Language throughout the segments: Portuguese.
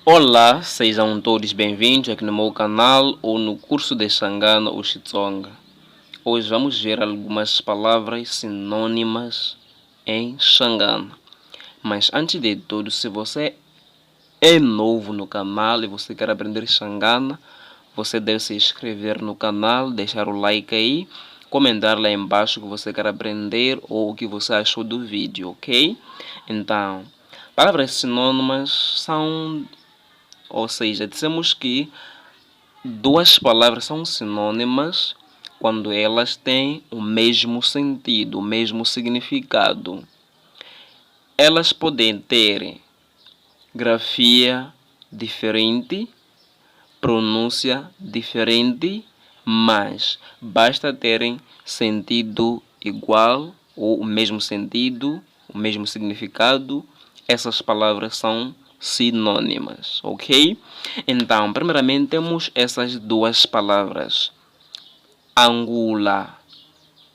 Olá, sejam todos bem-vindos aqui no meu canal ou no curso de Xangana ou Xitsonga. Hoje vamos ver algumas palavras sinônimas em Xangana. Mas antes de tudo, se você é novo no canal e você quer aprender Xangana, você deve se inscrever no canal, deixar o like aí, comentar lá embaixo o que você quer aprender ou o que você achou do vídeo, ok? Então, palavras sinônimas são... Ou seja, dissemos que duas palavras são sinônimas quando elas têm o mesmo sentido, o mesmo significado. Elas podem ter grafia diferente, pronúncia diferente, mas basta terem sentido igual ou o mesmo sentido, o mesmo significado. Essas palavras são sinônimas, ok? Então, primeiramente temos essas duas palavras, angula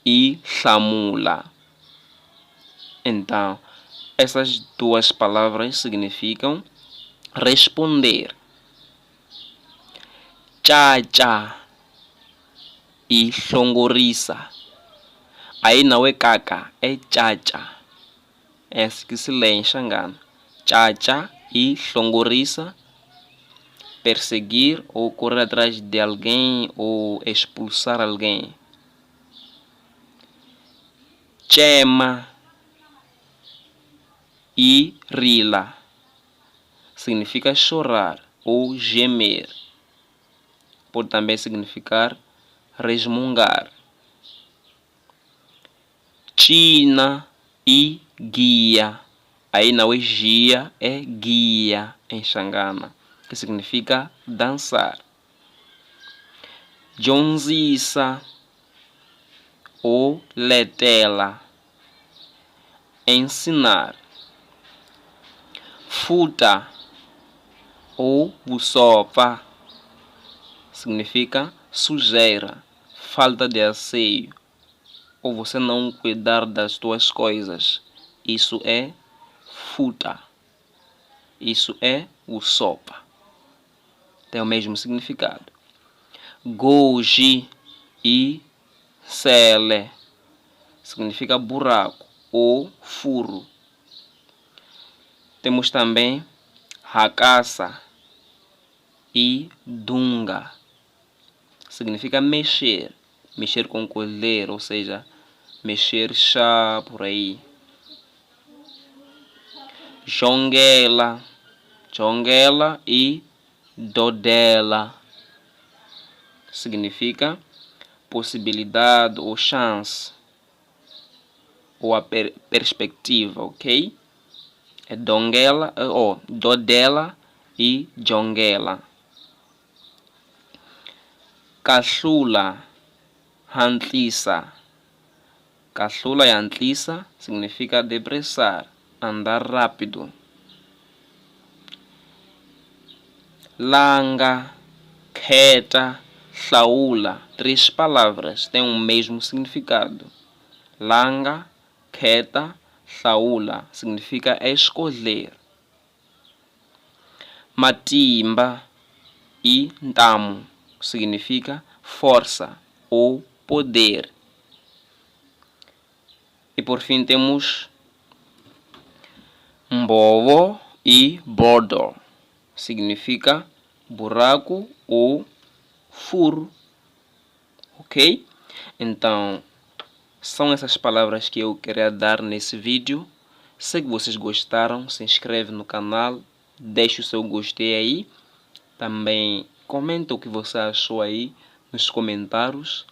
e chamula. Então, essas duas palavras significam responder. Tcha-tcha e xongoriça. Aí não é caca, é tcha-tcha. É assim que se lê em Xangana. Tcha-tcha e xongoriça. Perseguir ou correr atrás de alguém ou expulsar alguém. Chema e rila significa chorar ou gemer. Pode também significar resmungar. China e guia. Aí não é gia, é guia em Xangana, que significa dançar. Jonzissa ou letela, ensinar. Futa ou busopa significa sujeira, falta de asseio, ou você não cuidar das tuas coisas. Isso é futa. Isso é busopa. Tem o mesmo significado. Goji e sele significa buraco ou furo. Temos também hakasa e dunga. Significa mexer. Mexer com colher, ou seja, mexer chá por aí. Jongela. Jongela e dodela. Significa possibilidade ou chance. Ou a perspectiva, ok? É dongela, ou dodela e jongela. Kahlula, hantlisa. Kahlula e hantlisa significa depressar, andar rápido. Langa, kheta, hlaula. Três palavras têm o mesmo significado. Langa, kheta, hlaula significa escolher. Matimba e ntamu significa força ou poder. E por fim temos mbovo e bordo. Significa buraco ou furo. Ok? Então, são essas palavras que eu queria dar nesse vídeo. Se vocês gostaram, se inscreve no canal, deixe o seu gostei aí. Também comenta o que você achou aí nos comentários.